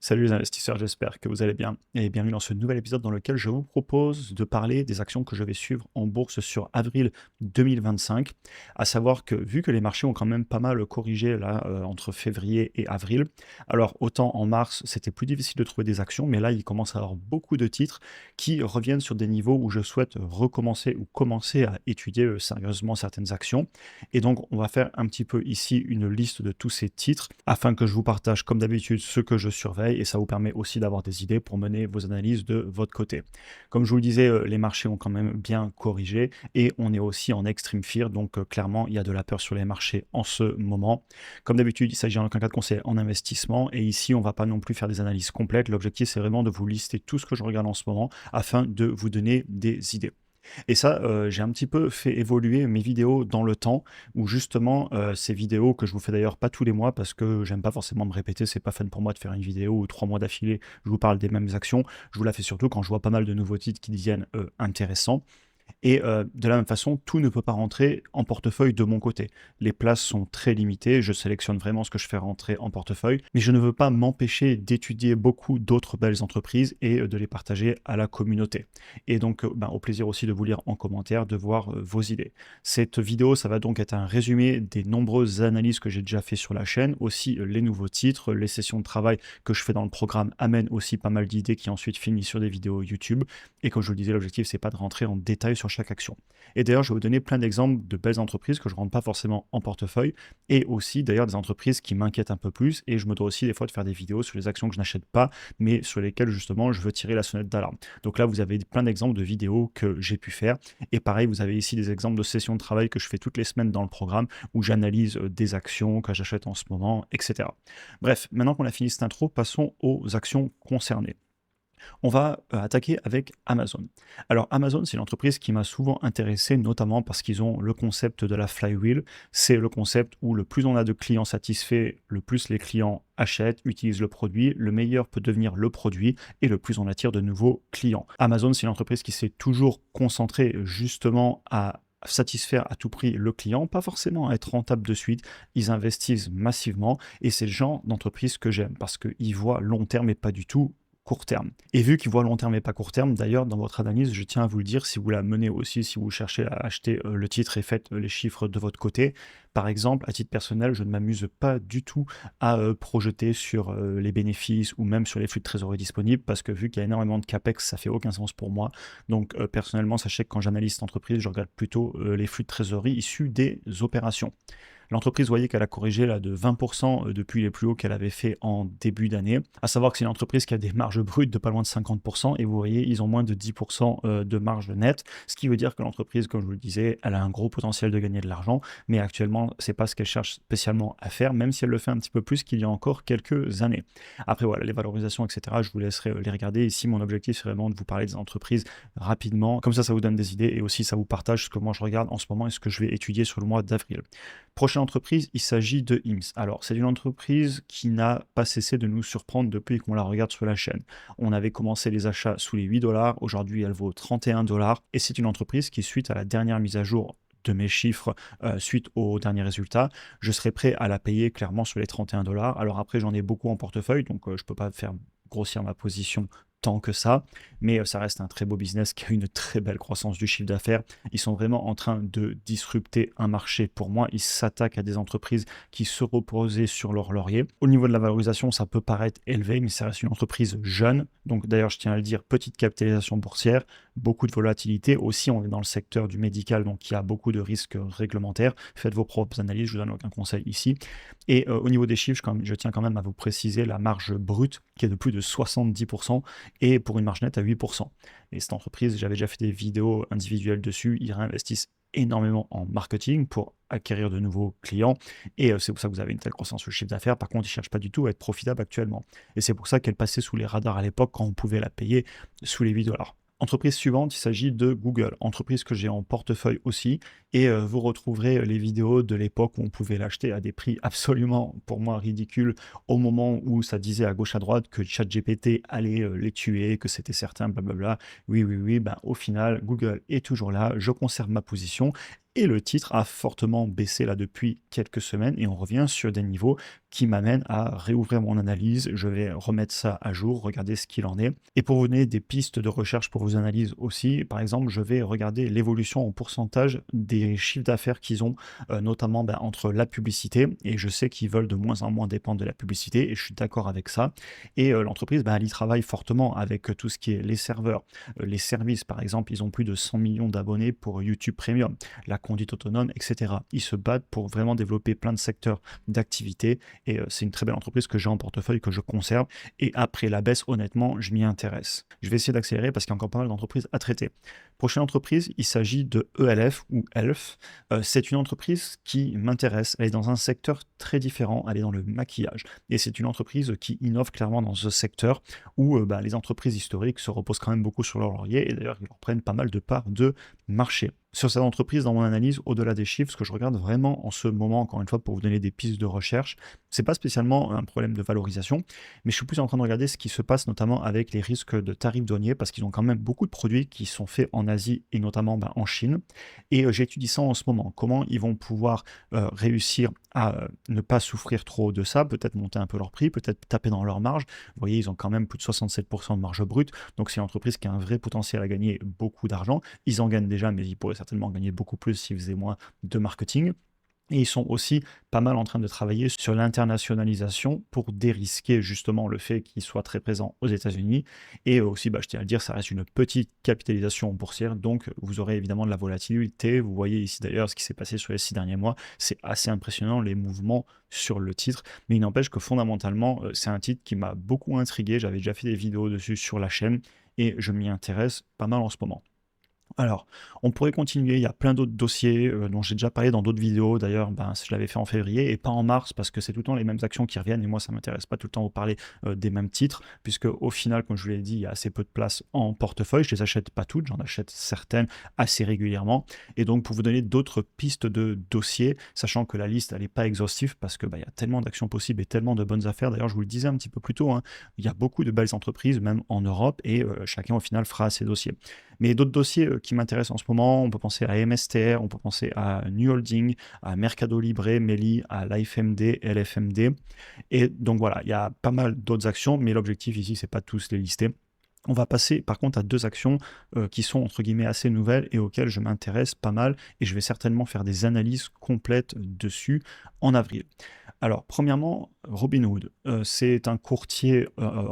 Salut les investisseurs, j'espère que vous allez bien et bienvenue dans ce nouvel épisode dans lequel je vous propose de parler des actions que je vais suivre en bourse sur avril 2025. À savoir que vu que les marchés ont quand même pas mal corrigé là entre février et avril, alors autant en mars c'était plus difficile de trouver des actions, mais là il commence à y avoir beaucoup de titres qui reviennent sur des niveaux où je souhaite recommencer ou commencer à étudier sérieusement certaines actions. Et donc on va faire un petit peu ici une liste de tous ces titres afin que je vous partage comme d'habitude ce que je surveille et ça vous permet aussi d'avoir des idées pour mener vos analyses de votre côté. Comme je vous le disais, les marchés ont quand même bien corrigé et on est aussi en extreme fear, donc clairement il y a de la peur sur les marchés en ce moment. Comme d'habitude, il s'agit en aucun cas de conseil en investissement et ici on ne va pas non plus faire des analyses complètes. L'objectif c'est vraiment de vous lister tout ce que je regarde en ce moment afin de vous donner des idées. Et ça, j'ai un petit peu fait évoluer mes vidéos dans le temps, où justement, ces vidéos que je vous fais d'ailleurs pas tous les mois parce que j'aime pas forcément me répéter, c'est pas fun pour moi de faire une vidéo où 3 mois d'affilée, je vous parle des mêmes actions. Je vous la fais surtout quand je vois pas mal de nouveaux titres qui deviennent, intéressants. Et de la même façon, tout ne peut pas rentrer en portefeuille de mon côté. Les places sont très limitées, je sélectionne vraiment ce que je fais rentrer en portefeuille, mais je ne veux pas m'empêcher d'étudier beaucoup d'autres belles entreprises et de les partager à la communauté. Et donc, au plaisir aussi de vous lire en commentaire, de voir vos idées. Cette vidéo, ça va donc être un résumé des nombreuses analyses que j'ai déjà fait sur la chaîne, aussi les nouveaux titres, les sessions de travail que je fais dans le programme amènent aussi pas mal d'idées qui ensuite finissent sur des vidéos YouTube. Et comme je vous le disais, l'objectif, c'est pas de rentrer en détail sur chaque action. Et d'ailleurs, je vais vous donner plein d'exemples de belles entreprises que je ne rentre pas forcément en portefeuille et aussi d'ailleurs des entreprises qui m'inquiètent un peu plus. Et je me dois aussi des fois de faire des vidéos sur les actions que je n'achète pas, mais sur lesquelles justement je veux tirer la sonnette d'alarme. Donc là, vous avez plein d'exemples de vidéos que j'ai pu faire. Et pareil, vous avez ici des exemples de sessions de travail que je fais toutes les semaines dans le programme où j'analyse des actions que j'achète en ce moment, etc. Bref, maintenant qu'on a fini cette intro, passons aux actions concernées. On va attaquer avec Amazon. Alors Amazon, c'est une entreprise qui m'a souvent intéressé, notamment parce qu'ils ont le concept de la flywheel. C'est le concept où le plus on a de clients satisfaits, le plus les clients achètent, utilisent le produit, le meilleur peut devenir le produit et le plus on attire de nouveaux clients. Amazon, c'est une entreprise qui s'est toujours concentrée justement à satisfaire à tout prix le client, pas forcément à être rentable de suite. Ils investissent massivement et c'est le genre d'entreprise que j'aime parce qu'ils voient long terme et pas du tout court terme. Et vu qu'ils voient long terme et pas court terme, d'ailleurs, dans votre analyse, je tiens à vous le dire, si vous la menez aussi, si vous cherchez à acheter le titre et faites les chiffres de votre côté, par exemple, à titre personnel, je ne m'amuse pas du tout à projeter sur les bénéfices ou même sur les flux de trésorerie disponibles parce que vu qu'il y a énormément de capex, ça fait aucun sens pour moi. Donc personnellement, sachez que quand j'analyse cette entreprise, je regarde plutôt les flux de trésorerie issus des opérations. L'entreprise, vous voyez qu'elle a corrigé là, de 20% depuis les plus hauts qu'elle avait fait en début d'année. À savoir que c'est une entreprise qui a des marges brutes de pas loin de 50% et vous voyez, ils ont moins de 10% de marge nette, ce qui veut dire que l'entreprise, comme je vous le disais, elle a un gros potentiel de gagner de l'argent, mais actuellement, c'est pas ce qu'elle cherche spécialement à faire, même si elle le fait un petit peu plus qu'il y a encore quelques années. Après, voilà, les valorisations, etc., je vous laisserai les regarder. Ici, mon objectif, c'est vraiment de vous parler des entreprises rapidement. Comme ça vous donne des idées et aussi ça vous partage ce que moi je regarde en ce moment et ce que je vais étudier sur le mois d'avril. Prochaine entreprise, il s'agit de IMSS. Alors, c'est une entreprise qui n'a pas cessé de nous surprendre depuis qu'on la regarde sur la chaîne. On avait commencé les achats sous les 8 dollars, aujourd'hui elle vaut 31 dollars, et c'est une entreprise qui, suite à la dernière mise à jour de mes chiffres suite aux derniers résultats, je serai prêt à la payer clairement sur les 31 dollars. Alors après, j'en ai beaucoup en portefeuille, donc je ne peux pas faire grossir ma position tant que ça, mais ça reste un très beau business qui a une très belle croissance du chiffre d'affaires. Ils sont vraiment en train de disrupter un marché. Pour moi, ils s'attaquent à des entreprises qui se reposaient sur leur laurier. Au niveau de la valorisation, ça peut paraître élevé, mais ça reste une entreprise jeune. Donc d'ailleurs, je tiens à le dire, petite capitalisation boursière, beaucoup de volatilité. Aussi, on est dans le secteur du médical, donc il y a beaucoup de risques réglementaires. Faites vos propres analyses, je vous donne aucun conseil ici. Et au niveau des chiffres, je tiens quand même à vous préciser la marge brute qui est de plus de 70% et pour une marge nette à 8%. Et cette entreprise, j'avais déjà fait des vidéos individuelles dessus, ils réinvestissent énormément en marketing pour acquérir de nouveaux clients et c'est pour ça que vous avez une telle croissance sur le chiffre d'affaires. Par contre, ils ne cherchent pas du tout à être profitable actuellement. Et c'est pour ça qu'elle passait sous les radars à l'époque quand on pouvait la payer sous les 8 dollars. Entreprise suivante, il s'agit de Google, entreprise que j'ai en portefeuille aussi, et vous retrouverez les vidéos de l'époque où on pouvait l'acheter à des prix absolument, pour moi, ridicules, au moment où ça disait à gauche à droite que ChatGPT allait les tuer, que c'était certain, blablabla. Oui, oui, oui, ben, au final, Google est toujours là, je conserve ma position, Et le titre a fortement baissé là depuis quelques semaines et on revient sur des niveaux qui m'amènent à réouvrir mon analyse. Je vais remettre ça à jour, regarder ce qu'il en est. Et pour vous donner des pistes de recherche pour vos analyses aussi, par exemple, je vais regarder l'évolution en pourcentage des chiffres d'affaires qu'ils ont, notamment entre la publicité. Et je sais qu'ils veulent de moins en moins dépendre de la publicité et je suis d'accord avec ça. Et l'entreprise, elle y travaille fortement avec tout ce qui est les serveurs, les services. Par exemple, ils ont plus de 100 millions d'abonnés pour YouTube Premium, la conduite autonome, etc. Ils se battent pour vraiment développer plein de secteurs d'activité et c'est une très belle entreprise que j'ai en portefeuille, que je conserve. Et après la baisse, honnêtement, je m'y intéresse. Je vais essayer d'accélérer parce qu'il y a encore pas mal d'entreprises à traiter. Prochaine entreprise, il s'agit de ELF ou ELF. C'est une entreprise qui m'intéresse. Elle est dans un secteur très différent. Elle est dans le maquillage. Et c'est une entreprise qui innove clairement dans ce secteur où les entreprises historiques se reposent quand même beaucoup sur leur laurier et d'ailleurs ils leur prennent pas mal de parts de marché. Sur cette entreprise, dans mon analyse, au-delà des chiffres, ce que je regarde vraiment en ce moment, encore une fois, pour vous donner des pistes de recherche, c'est pas spécialement un problème de valorisation, mais je suis plus en train de regarder ce qui se passe notamment avec les risques de tarifs douaniers, parce qu'ils ont quand même beaucoup de produits qui sont faits en Asie et notamment en Chine. Et j'étudie ça en ce moment, comment ils vont pouvoir réussir à ne pas souffrir trop de ça, peut-être monter un peu leur prix, peut-être taper dans leur marge. Vous voyez, ils ont quand même plus de 67% de marge brute, donc c'est une entreprise qui a un vrai potentiel à gagner beaucoup d'argent. Ils en gagnent déjà, mais ils pourraient certainement gagner beaucoup plus s'ils faisaient moins de marketing. Et ils sont aussi pas mal en train de travailler sur l'internationalisation pour dérisquer justement le fait qu'ils soient très présents aux États-Unis. Et aussi, je tiens à le dire, ça reste une petite capitalisation boursière, donc vous aurez évidemment de la volatilité. Vous voyez ici d'ailleurs ce qui s'est passé sur les 6 derniers mois. C'est assez impressionnant les mouvements sur le titre, mais il n'empêche que fondamentalement, c'est un titre qui m'a beaucoup intrigué. J'avais déjà fait des vidéos dessus sur la chaîne et je m'y intéresse pas mal en ce moment. Alors, on pourrait continuer, il y a plein d'autres dossiers dont j'ai déjà parlé dans d'autres vidéos, d'ailleurs je l'avais fait en février et pas en mars parce que c'est tout le temps les mêmes actions qui reviennent et moi ça ne m'intéresse pas tout le temps de vous parler des mêmes titres puisque au final, comme je vous l'ai dit, il y a assez peu de place en portefeuille, je les achète pas toutes, j'en achète certaines assez régulièrement et donc pour vous donner d'autres pistes de dossiers, sachant que la liste elle n'est pas exhaustive parce que il y a tellement d'actions possibles et tellement de bonnes affaires, d'ailleurs je vous le disais un petit peu plus tôt, hein, il y a beaucoup de belles entreprises même en Europe et chacun au final fera ses dossiers. Mais d'autres dossiers qui m'intéressent en ce moment, on peut penser à MSTR, on peut penser à New Holding, à Mercado Libre, Meli, à l'AFMD, LFMD. Et donc voilà, il y a pas mal d'autres actions, mais l'objectif ici, c'est pas tous les lister. On va passer par contre à deux actions qui sont entre guillemets assez nouvelles et auxquelles je m'intéresse pas mal et je vais certainement faire des analyses complètes dessus en avril. Alors, premièrement, Robinhood, c'est un courtier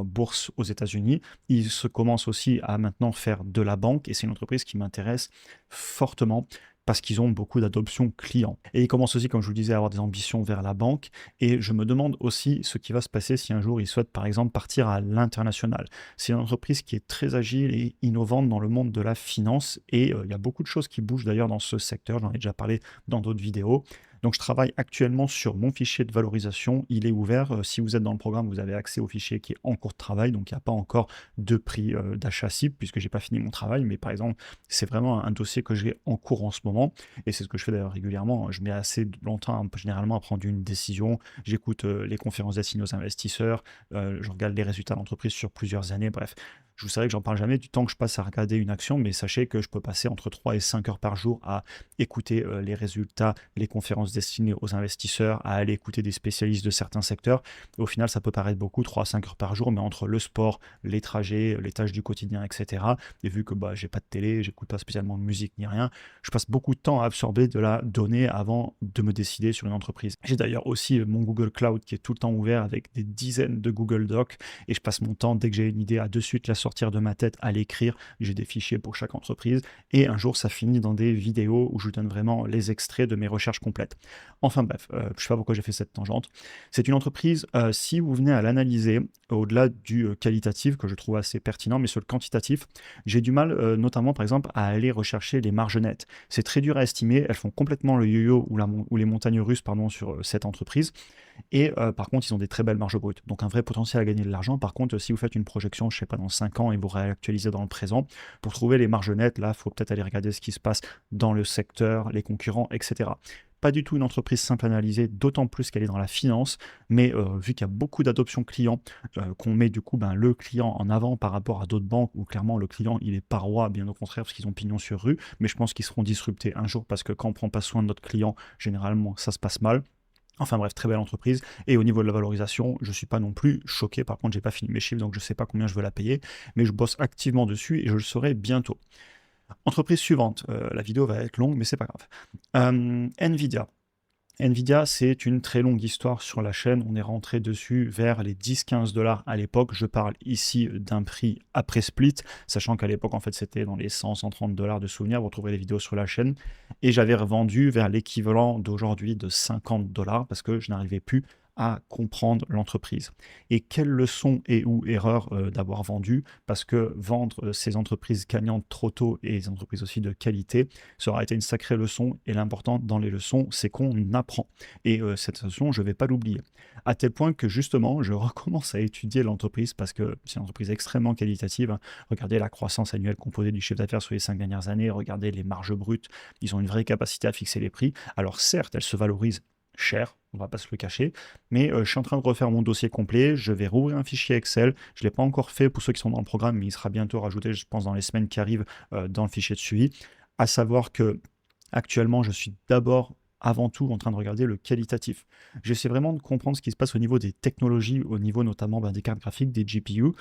bourse aux États-Unis. Il se commence aussi à maintenant faire de la banque et c'est une entreprise qui m'intéresse fortement parce qu'ils ont beaucoup d'adoption client. Et ils commencent aussi, comme je vous le disais, à avoir des ambitions vers la banque. Et je me demande aussi ce qui va se passer si un jour ils souhaitent, par exemple, partir à l'international. C'est une entreprise qui est très agile et innovante dans le monde de la finance. Et il y a beaucoup de choses qui bougent d'ailleurs dans ce secteur. J'en ai déjà parlé dans d'autres vidéos. Donc, je travaille actuellement sur mon fichier de valorisation. Il est ouvert. Si vous êtes dans le programme, vous avez accès au fichier qui est en cours de travail. Donc, il n'y a pas encore de prix d'achat cible puisque je n'ai pas fini mon travail. Mais par exemple, c'est vraiment un dossier que j'ai en cours en ce moment. Et c'est ce que je fais d'ailleurs régulièrement. Je mets assez longtemps, généralement, à prendre une décision. J'écoute les conférences destinées aux investisseurs. Je regarde les résultats d'entreprise sur plusieurs années. Bref. Je vous savez que j'en parle jamais du temps que je passe à regarder une action, mais sachez que je peux passer entre 3 et 5 heures par jour à écouter les résultats, les conférences destinées aux investisseurs, à aller écouter des spécialistes de certains secteurs. Et au final, ça peut paraître beaucoup, 3 à 5 heures par jour, mais entre le sport, les trajets, les tâches du quotidien, etc. Et vu que j'ai pas de télé, j'écoute pas spécialement de musique ni rien, je passe beaucoup de temps à absorber de la donnée avant de me décider sur une entreprise. J'ai d'ailleurs aussi mon Google Cloud qui est tout le temps ouvert avec des dizaines de Google Docs et je passe mon temps, dès que j'ai une idée, à de suite la sortir de ma tête, à l'écrire. J'ai des fichiers pour chaque entreprise et un jour ça finit dans des vidéos où je vous donne vraiment les extraits de mes recherches complètes. Enfin bref, je ne sais pas pourquoi j'ai fait cette tangente. C'est une entreprise, si vous venez à l'analyser, au-delà du qualitatif que je trouve assez pertinent, mais sur le quantitatif, j'ai du mal notamment par exemple à aller rechercher les marges nettes. C'est très dur à estimer, elles font complètement le yo-yo ou les montagnes russes sur cette entreprise. Et par contre, ils ont des très belles marges brutes. Donc un vrai potentiel à gagner de l'argent. Par contre, si vous faites une projection, je ne sais pas, dans 5 ans et vous réactualisez dans le présent, pour trouver les marges nettes, là, il faut peut-être aller regarder ce qui se passe dans le secteur, les concurrents, etc. pas du tout une entreprise simple à analyser, d'autant plus qu'elle est dans la finance, mais vu qu'il y a beaucoup d'adoption client, qu'on met du coup le client en avant par rapport à d'autres banques où clairement le client il est pas roi, bien au contraire parce qu'ils ont pignon sur rue, mais je pense qu'ils seront disruptés un jour parce que quand on prend pas soin de notre client, généralement ça se passe mal. Enfin bref, très belle entreprise. Et au niveau de la valorisation, je ne suis pas non plus choqué. Par contre, j'ai pas fini mes chiffres, donc je ne sais pas combien je veux la payer, mais je bosse activement dessus et je le saurai bientôt. Entreprise suivante, la vidéo va être longue, mais c'est pas grave. Nvidia. Nvidia, c'est une très longue histoire sur la chaîne. On est rentré dessus vers les 10-15 $ à l'époque. Je parle ici d'un prix après split, sachant qu'à l'époque, en fait, c'était dans les 100-130 $ de souvenirs. Vous retrouverez les vidéos sur la chaîne. Et j'avais revendu vers l'équivalent d'aujourd'hui de 50 $ parce que je n'arrivais plus à comprendre l'entreprise. Et quelle leçon et ou erreur d'avoir vendu, parce que vendre ces entreprises gagnantes trop tôt et les entreprises aussi de qualité, ça aura été une sacrée leçon. Et l'important dans les leçons, c'est qu'on apprend. Et cette leçon, je ne vais pas l'oublier. À tel point que justement, je recommence à étudier l'entreprise parce que c'est une entreprise extrêmement qualitative. Regardez la croissance annuelle composée du chiffre d'affaires sur les 5 dernières années, regardez les marges brutes, ils ont une vraie capacité à fixer les prix. Alors certes, elles se valorisent cher, on va pas se le cacher, mais je suis en train de refaire mon dossier complet, je vais rouvrir un fichier Excel, je ne l'ai pas encore fait pour ceux qui sont dans le programme, mais il sera bientôt rajouté, je pense, dans les semaines qui arrivent dans le fichier de suivi, à savoir que actuellement, je suis d'abord avant tout en train de regarder le qualitatif. J'essaie vraiment de comprendre ce qui se passe au niveau des technologies, au niveau notamment des cartes graphiques, des GPU,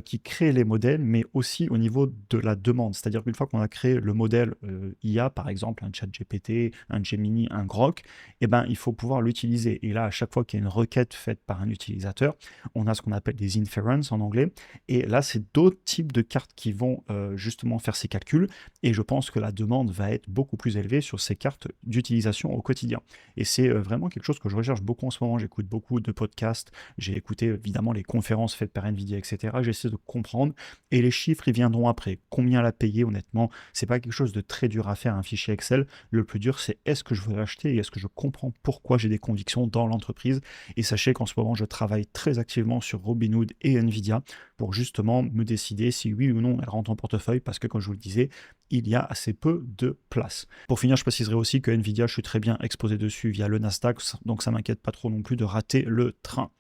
qui créent les modèles, mais aussi au niveau de la demande. C'est-à-dire qu'une fois qu'on a créé le modèle IA, par exemple un ChatGPT, un Gemini, un Grok, eh ben, il faut pouvoir l'utiliser. Et là, à chaque fois qu'il y a une requête faite par un utilisateur, on a ce qu'on appelle des inferences en anglais. Et là, c'est d'autres types de cartes qui vont justement faire ces calculs. Et je pense que la demande va être beaucoup plus élevée sur ces cartes d'utilisation au quotidien. Et c'est vraiment quelque chose que je recherche beaucoup en ce moment. J'écoute beaucoup de podcasts, j'ai écouté évidemment les conférences faites par Nvidia, etc. J'essaie de comprendre et les chiffres, ils viendront après. Combien la payer, honnêtement, c'est pas quelque chose de très dur à faire, un fichier Excel. Le plus dur, c'est est-ce que je veux l'acheter et est-ce que je comprends pourquoi j'ai des convictions dans l'entreprise. Et sachez qu'en ce moment, je travaille très activement sur Robinhood et Nvidia pour justement me décider si oui ou non elle rentre en portefeuille parce que, comme je vous le disais, il y a assez peu de place. Pour finir, je préciserai aussi que Nvidia, je suis très bien exposé dessus via le Nasdaq, donc ça m'inquiète pas trop non plus de rater le train.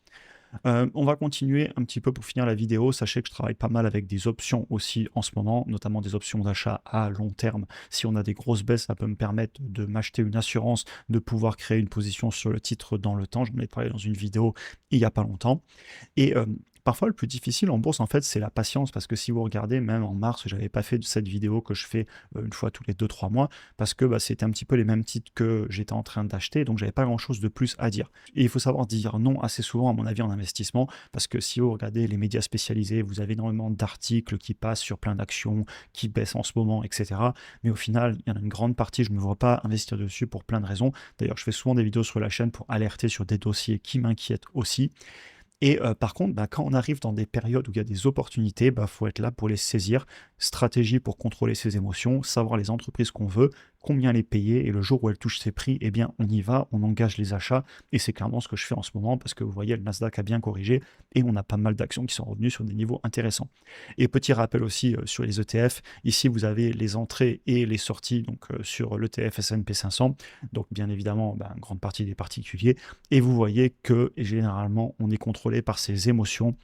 On va continuer un petit peu pour finir la vidéo. Sachez que je travaille pas mal avec des options aussi en ce moment, notamment des options d'achat à long terme. Si on a des grosses baisses, ça peut me permettre de m'acheter une assurance, de pouvoir créer une position sur le titre dans le temps. J'en ai parlé dans une vidéo il n'y a pas longtemps. Et parfois, le plus difficile en bourse, en fait, c'est la patience. Parce que si vous regardez, même en mars, je n'avais pas fait cette vidéo que je fais une fois tous les 2-3 mois, parce que c'était un petit peu les mêmes titres que j'étais en train d'acheter, donc j'avais pas grand-chose de plus à dire. Et il faut savoir dire non assez souvent, à mon avis, en investissement, parce que si vous regardez les médias spécialisés, vous avez énormément d'articles qui passent sur plein d'actions, qui baissent en ce moment, etc. Mais au final, il y en a une grande partie, je ne me vois pas investir dessus pour plein de raisons. D'ailleurs, je fais souvent des vidéos sur la chaîne pour alerter sur des dossiers qui m'inquiètent aussi. Et par contre, quand on arrive dans des périodes où il y a des opportunités, faut être là pour les saisir. Stratégie pour contrôler ses émotions, savoir les entreprises qu'on veut, combien les payer, et le jour où elles touchent ses prix, eh bien on y va, on engage les achats, et c'est clairement ce que je fais en ce moment, parce que vous voyez, le Nasdaq a bien corrigé, et on a pas mal d'actions qui sont revenues sur des niveaux intéressants. Et petit rappel aussi sur les ETF, ici vous avez les entrées et les sorties donc sur l'ETF S&P 500, donc bien évidemment une grande partie des particuliers, et vous voyez que généralement on est contrôlé par ses émotions.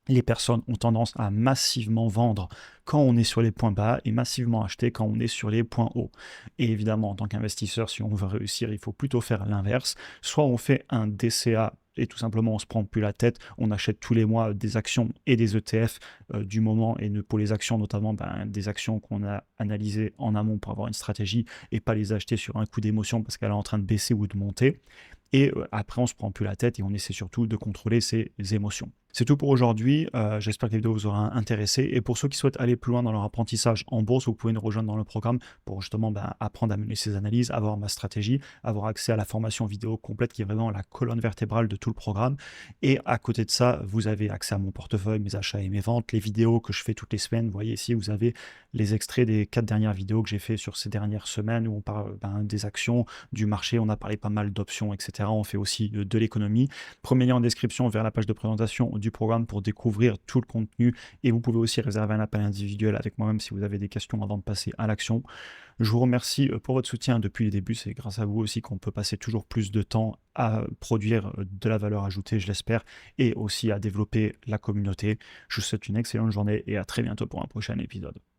Les personnes ont tendance à massivement vendre quand on est sur les points bas et massivement acheter quand on est sur les points hauts. Et évidemment, en tant qu'investisseur, si on veut réussir, il faut plutôt faire l'inverse. Soit on fait un DCA et tout simplement on se prend plus la tête, on achète tous les mois des actions et des ETF du moment, et pour les actions notamment des actions qu'on a analysées en amont pour avoir une stratégie et pas les acheter sur un coup d'émotion parce qu'elle est en train de baisser ou de monter. Et après, on se prend plus la tête et on essaie surtout de contrôler ses émotions. C'est tout pour aujourd'hui. J'espère que la vidéo vous aura intéressé. Et pour ceux qui souhaitent aller plus loin dans leur apprentissage en bourse, vous pouvez nous rejoindre dans le programme pour justement apprendre à mener ces analyses, avoir ma stratégie, avoir accès à la formation vidéo complète qui est vraiment la colonne vertébrale de tout le programme. Et à côté de ça, vous avez accès à mon portefeuille, mes achats et mes ventes, les vidéos que je fais toutes les semaines. Vous voyez ici, vous avez les extraits des 4 dernières vidéos que j'ai fait sur ces dernières semaines où on parle des actions, du marché, on a parlé pas mal d'options, etc. On fait aussi de l'économie. Premier lien en description vers la page de présentation du programme pour découvrir tout le contenu et vous pouvez aussi réserver un appel individuel avec moi-même si vous avez des questions avant de passer à l'action. Je vous remercie pour votre soutien depuis le début. C'est grâce à vous aussi qu'on peut passer toujours plus de temps à produire de la valeur ajoutée, je l'espère, et aussi à développer la communauté. Je vous souhaite une excellente journée et à très bientôt pour un prochain épisode.